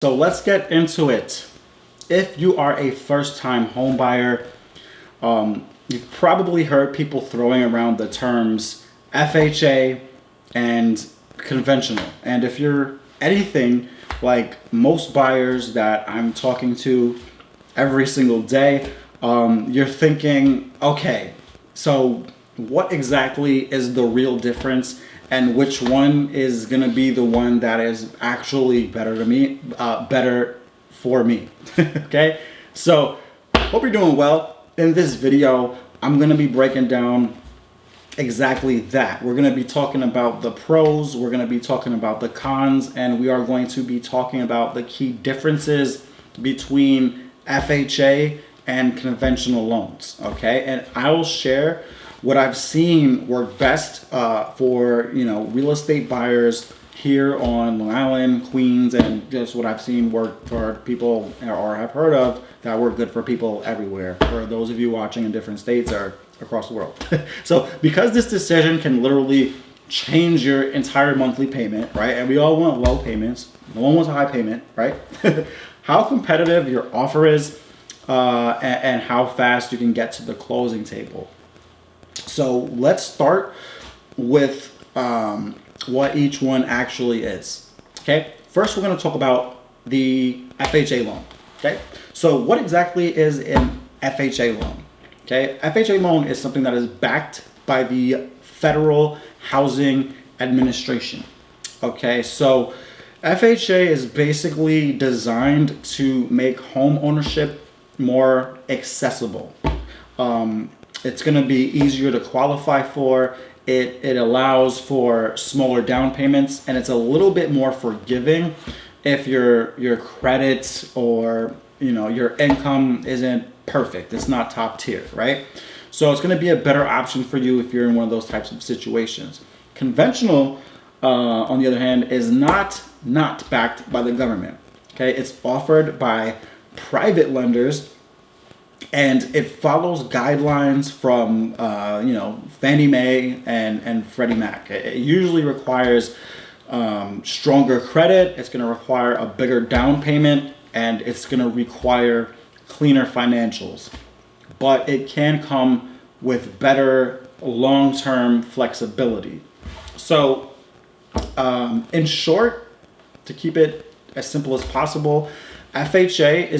So let's get into it. If you are a first-time home buyer, you've probably heard people throwing around the terms FHA and conventional. And if you're anything like most buyers that I'm talking to every single day, you're thinking, okay, so what exactly is the real difference, and which one is gonna be the one that is actually better to me, better for me? Okay, so hope you're doing well. In this video, I'm gonna be breaking down exactly that. We're going to be talking about the pros, we're going to be talking about the cons, and we are going to be talking about the key differences between FHA and conventional loans. Okay, and I will share what I've seen work best for real estate buyers here on Long Island, Queens, and just what I've seen work for people or have heard of that work good for people everywhere, for those of you watching in different states or across the world. So because this decision can literally change your entire monthly payment, right? And we all want low payments. No one wants a high payment, right? How competitive your offer is and how fast you can get to the closing table. So let's start with what each one actually is. Okay, first we're going to talk about the FHA loan. Okay, so what exactly is an FHA loan? Okay, FHA loan is something that is backed by the Federal Housing Administration. Okay, so FHA is basically designed to make home ownership more accessible. It's going to be easier to qualify for. It allows for smaller down payments, and it's a little bit more forgiving if your credit or your income isn't perfect. It's not top tier, right? So it's going to be a better option for you if you're in one of those types of situations. Conventional, on the other hand, is not backed by the government. Okay, it's offered by private lenders, and it follows guidelines from Fannie Mae and Freddie Mac. It usually requires stronger credit. It's going to require a bigger down payment, and it's going to require cleaner financials. But it can come with better long-term flexibility. So in short, to keep it as simple as possible, FHA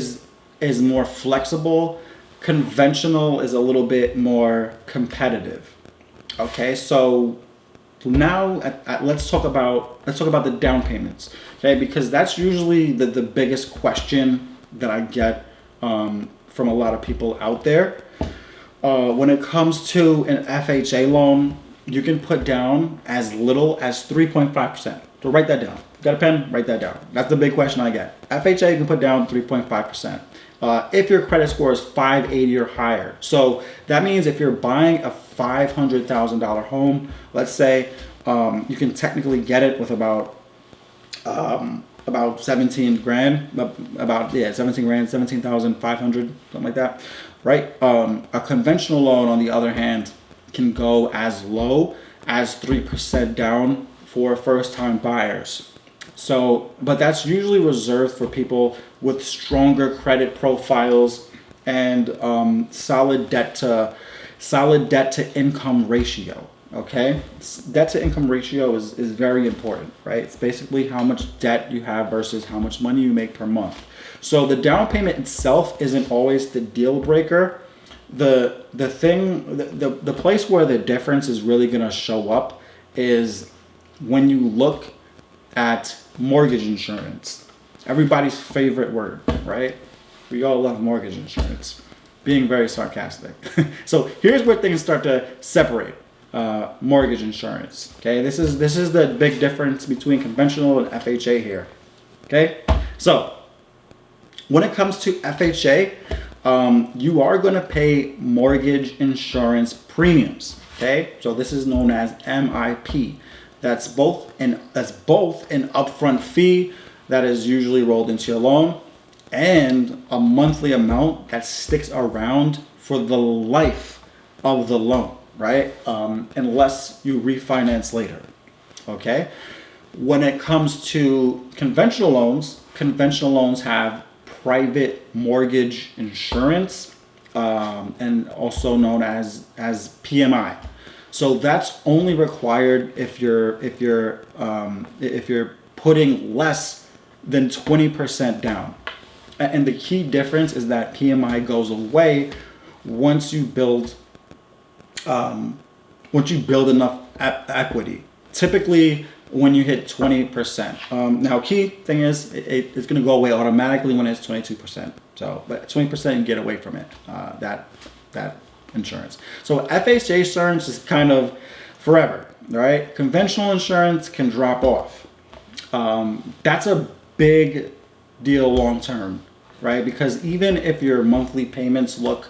is more flexible. Conventional is a little bit more competitive. Okay, so now let's talk about the down payments. Okay, because that's usually the biggest question that I get from a lot of people out there. When it comes to an FHA loan, you can put down as little as 3.5%. So write that down. Got a pen? Write that down. That's the big question I get. FHA, you can put down 3.5%. If your credit score is 580 or higher. So that means if you're buying a $500,000 home, let's say, you can technically get it with about 17 grand, 17,500, something like that, right? A conventional loan, on the other hand, can go as low as 3% down for first-time buyers. So, but that's usually reserved for people with stronger credit profiles and solid debt to income ratio. Okay, debt to income ratio is very important, right? It's basically how much debt you have versus how much money you make per month. So the down payment itself isn't always the deal breaker. The place where the difference is really going to show up is when you look at mortgage insurance. Everybody's favorite word, right? We all love mortgage insurance. Being very sarcastic. So here's where things start to separate. Mortgage insurance. Okay, this is the big difference between conventional and FHA here. Okay, so when it comes to FHA, you are going to pay mortgage insurance premiums. Okay, so this is known as MIP. That's both an upfront fee that is usually rolled into your loan and a monthly amount that sticks around for the life of the loan, right? Unless you refinance later. Okay. When it comes to conventional loans have private mortgage insurance, and also known as PMI. So that's only required if you're putting less than 20% down. And the key difference is that PMI goes away once you build enough equity. Typically, when you hit 20%. Now, key thing is it's going to go away automatically when it's 22%. So, but 20% you get away from it. That insurance. So FHA insurance is kind of forever, right? Conventional insurance can drop off. That's a big deal long term, right? Because even if your monthly payments look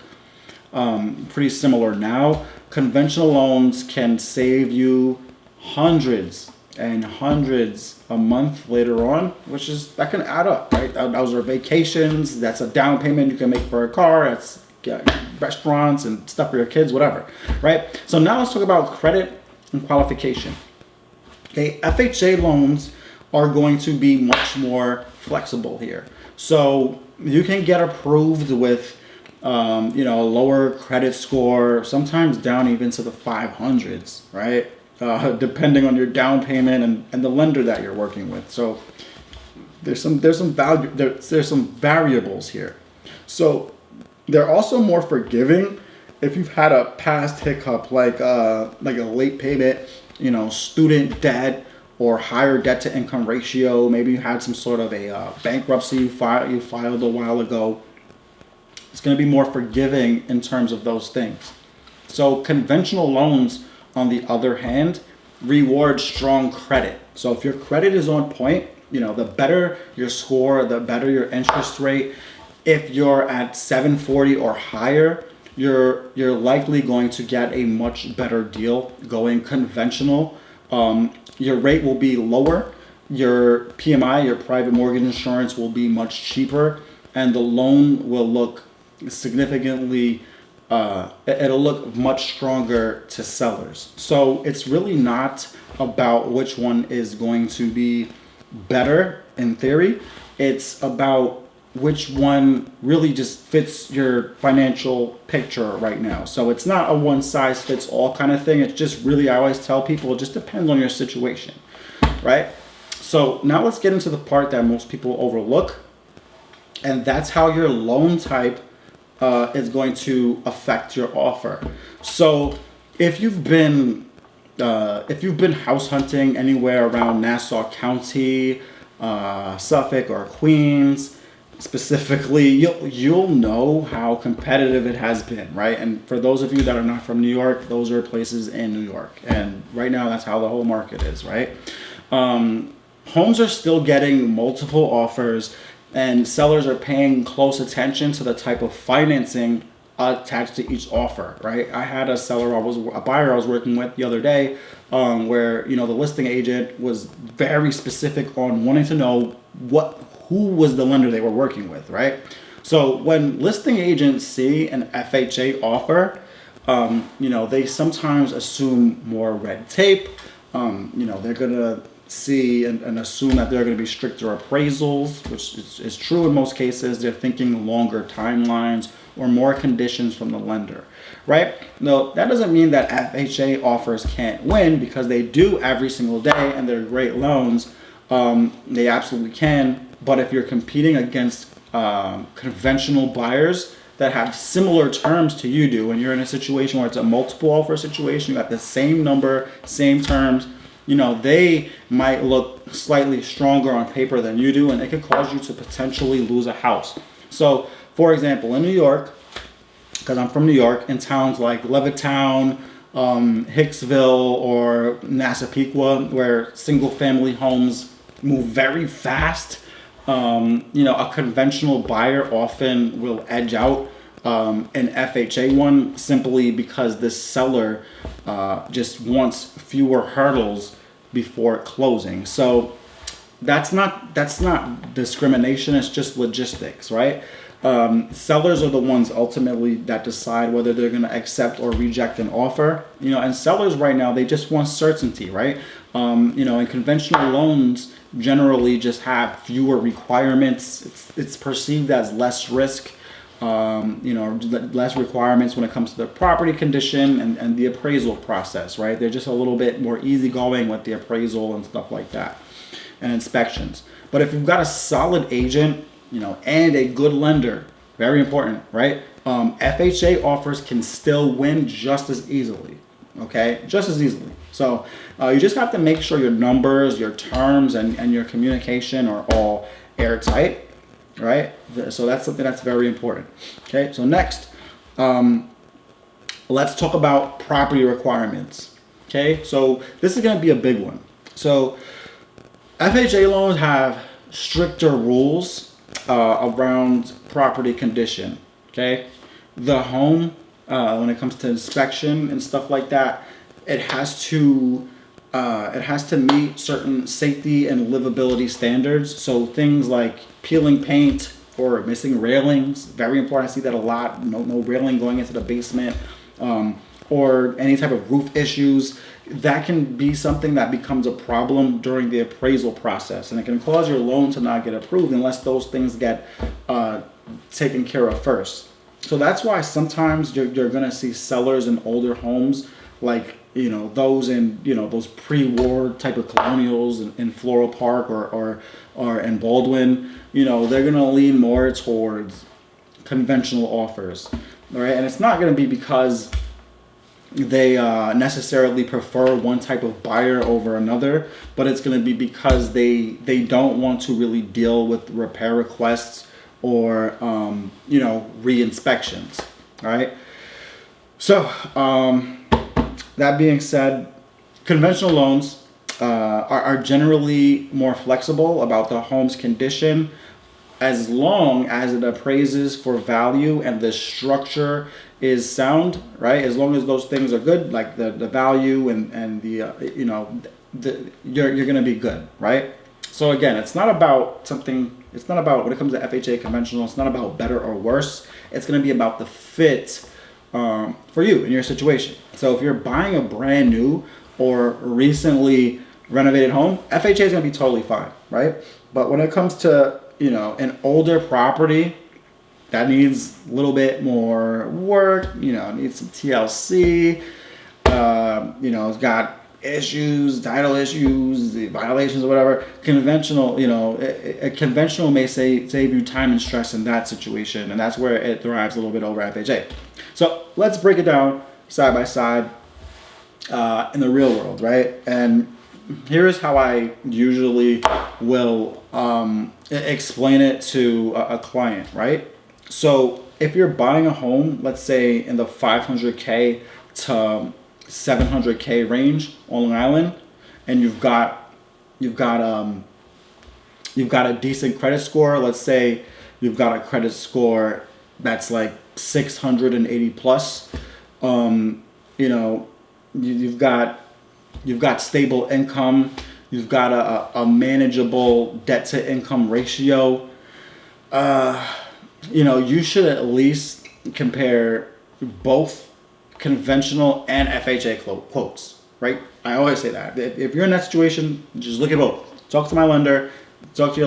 pretty similar now, conventional loans can save you hundreds and hundreds a month later on, that can add up, right? Those are vacations. That's a down payment you can make for a car. That's restaurants and stuff for your kids, whatever, right? So now let's talk about credit and qualification. Okay, FHA loans are going to be much more flexible here. So you can get approved with lower credit score, sometimes down even to the 500s, right? Depending on your down payment and the lender that you're working with. So there's some variables here. So they're also more forgiving if you've had a past hiccup like a late payment, student debt or higher debt to income ratio. Maybe you had some sort of a bankruptcy you filed a while ago. It's going to be more forgiving in terms of those things. So conventional loans, on the other hand, reward strong credit. So if your credit is on point, the better your score, the better your interest rate. If you're at 740 or higher, you're likely going to get a much better deal going conventional. Your rate will be lower. Your PMI, your private mortgage insurance, will be much cheaper, and the loan will look significantly it'll look much stronger to sellers. So it's really not about which one is going to be better in theory. It's about which one really just fits your financial picture right now. So it's not a one size fits all kind of thing. It's just really, I always tell people, it just depends on your situation, right? So now let's get into the part that most people overlook, and that's how your loan type is going to affect your offer. So if you've been house hunting anywhere around Nassau County, Suffolk or Queens specifically, you'll know how competitive it has been, right? And for those of you that are not from New York, those are places in New York, and right now that's how the whole market is, right? Homes are still getting multiple offers, and sellers are paying close attention to the type of financing attached to each offer, right? I had a buyer I was working with the other day, where the listing agent was very specific on wanting to know who was the lender they were working with, right? So when listing agents see an FHA offer, they sometimes assume more red tape. They're gonna see and assume that there are going to be stricter appraisals, which is true in most cases. They're thinking longer timelines or more conditions from the lender, right? No, that doesn't mean that FHA offers can't win, because they do every single day and they're great loans. They absolutely can. But if you're competing against conventional buyers that have similar terms to you do, and you're in a situation where it's a multiple offer situation, you got the same number, same terms, they might look slightly stronger on paper than you do, and it could cause you to potentially lose a house. So, for example, in New York, because I'm from New York, in towns like Levittown, Hicksville, or Massapequa, where single-family homes move very fast, a conventional buyer often will edge out an FHA one simply because the seller just wants fewer hurdles before closing. So that's not discrimination. It's just logistics, right? Sellers are the ones ultimately that decide whether they're going to accept or reject an offer. And sellers right now, they just want certainty, right? And conventional loans generally just have fewer requirements. It's perceived as less risk, less requirements when it comes to the property condition and the appraisal process, right? They're just a little bit more easygoing with the appraisal and stuff like that and inspections. But if you've got a solid agent, and a good lender, very important, right? FHA offers can still win just as easily, okay? Just as easily. So you just have to make sure your numbers, your terms, and your communication are all airtight, right? So that's something that's very important. Okay, so next, let's talk about property requirements. Okay, so this is going to be a big one. So FHA loans have stricter rules around property condition. Okay, the home, when it comes to inspection and stuff like that, it has to meet certain safety and livability standards. So things like peeling paint or missing railings, very important. I see that a lot. No railing going into the basement, or any type of roof issues. That can be something that becomes a problem during the appraisal process, and it can cause your loan to not get approved unless those things get taken care of first. So that's why sometimes you're going to see sellers in older homes, like those in those pre-war type of colonials in Floral Park or in Baldwin. They're going to lean more towards conventional offers, right? And it's not going to be because they necessarily prefer one type of buyer over another, but it's going to be because they don't want to really deal with repair requests or re-inspections. All right. So that being said, conventional loans are generally more flexible about the home's condition, as long as it appraises for value and the structure is sound, right? As long as those things are good, like the value and the you're gonna be good, right? So again, it's not about when it comes to FHA conventional, it's not about better or worse. It's gonna be about the fit for you in your situation. So if you're buying a brand new or recently renovated home, FHA is gonna be totally fine, right? But when it comes to an older property that needs a little bit more work, needs some TLC, it's got issues, title issues, the violations or whatever. Conventional, a conventional may save you time and stress in that situation, and that's where it thrives a little bit over FHA. So let's break it down side by side in the real world, right? And here's how I usually will explain it to a client, right? So if you're buying a home, let's say in the 500K to 700K range on Long Island, and you've got a decent credit score. Let's say you've got a credit score that's like 680 plus. You've got stable income. You've got a manageable debt to income ratio. You should at least compare both conventional and FHA quotes, right? I always say that. If you're in that situation, just look at both. Talk to your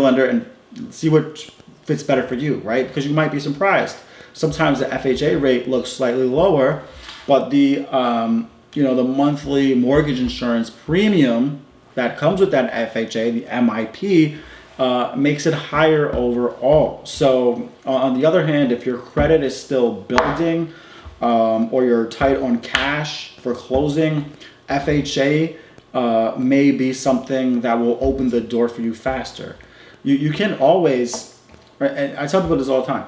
lender, and see what fits better for you, right? Because you might be surprised. Sometimes the FHA rate looks slightly lower, but the monthly mortgage insurance premium that comes with that FHA, the MIP, makes it higher overall. So on the other hand, if your credit is still building, or you're tight on cash for closing, FHA may be something that will open the door for you faster. You can always, right, and I tell people this all the time,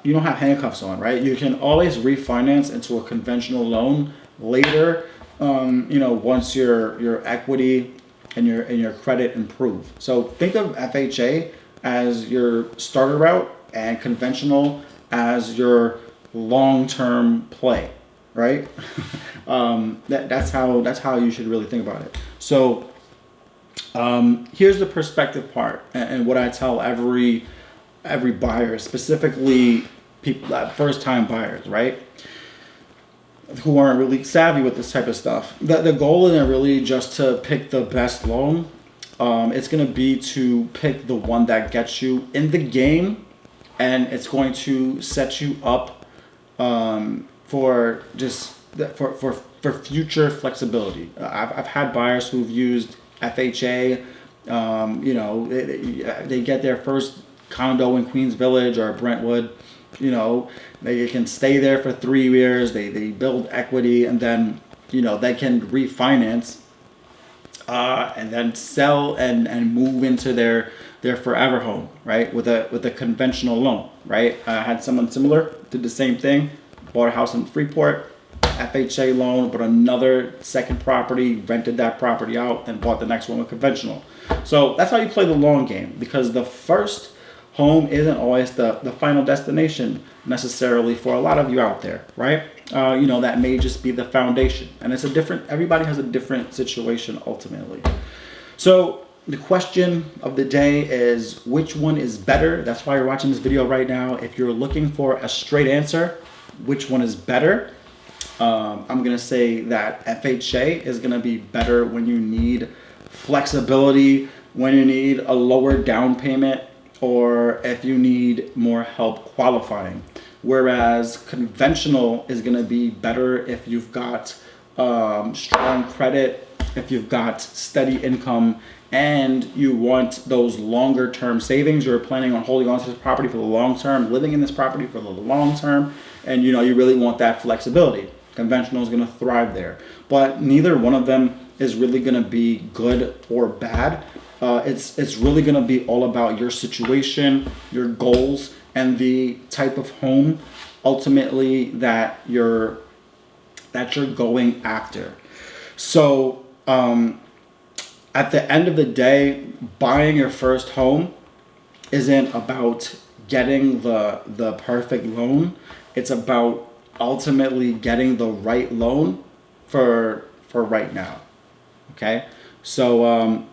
you don't have handcuffs on, right? You can always refinance into a conventional loan later, once your equity and your credit improve. So think of FHA as your starter route and conventional as your long-term play, right? That's how you should really think about it. So here's the perspective part, and what I tell every buyer, specifically people, first-time buyers, right? who aren't really savvy with this type of stuff. The goal isn't really just to pick the best loan. It's going to be to pick the one that gets you in the game, and it's going to set you up for future flexibility. I've had buyers who've used FHA. They get their first condo in Queens Village or Brentwood. They can stay there for 3 years. They build equity, and then they can refinance and then sell and move into their forever home, right? With a conventional loan, right? I had someone similar, did the same thing, bought a house in Freeport, FHA loan, but another second property, rented that property out, and bought the next one with conventional. So that's how you play the long game, because the first home isn't always the final destination necessarily for a lot of you out there, right? That may just be the foundation, and everybody has a different situation ultimately. So the question of the day is, which one is better? That's why you're watching this video right now. If you're looking for a straight answer, which one is better? I'm gonna say that FHA is gonna be better when you need flexibility, when you need a lower down payment, or if you need more help qualifying. Whereas conventional is going to be better if you've got strong credit, if you've got steady income, and you want those longer term savings. You're planning on holding on to this property for the long term, living in this property for the long term, and you really want that flexibility. Conventional is going to thrive there, but neither one of them is really going to be good or bad. It's really going to be all about your situation, your goals, and the type of home ultimately that you're going after. So at the end of the day, buying your first home isn't about getting the perfect loan. It's about ultimately getting the right loan for right now. Okay, so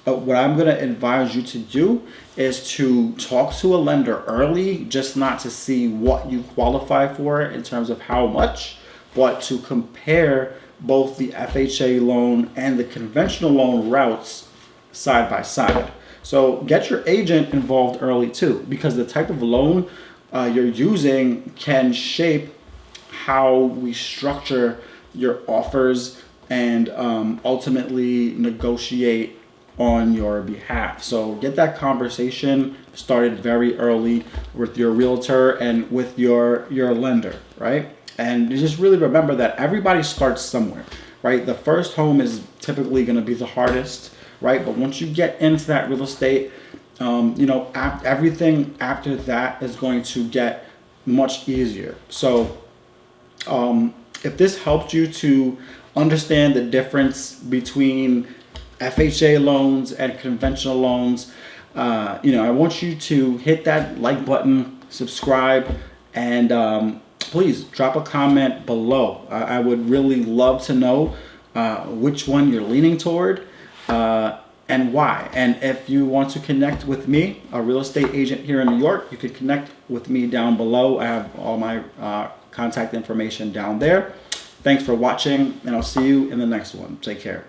what I'm going to advise you to do is to talk to a lender early, just not to see what you qualify for in terms of how much, but to compare both the FHA loan and the conventional loan routes side by side. So get your agent involved early too, because the type of loan you're using can shape how we structure your offers and ultimately negotiate on your behalf. So get that conversation started very early with your realtor and with your lender, right? And just really remember that everybody starts somewhere, right? The first home is typically going to be the hardest, right? But once you get into that real estate, everything after that is going to get much easier. So if this helped you to understand the difference between FHA loans and conventional loans, I want you to hit that like button, subscribe, and please drop a comment below. I would really love to know which one you're leaning toward and why. And if you want to connect with me, a real estate agent here in New York, you can connect with me down below. I have all my contact information down there. Thanks for watching, and I'll see you in the next one. Take care.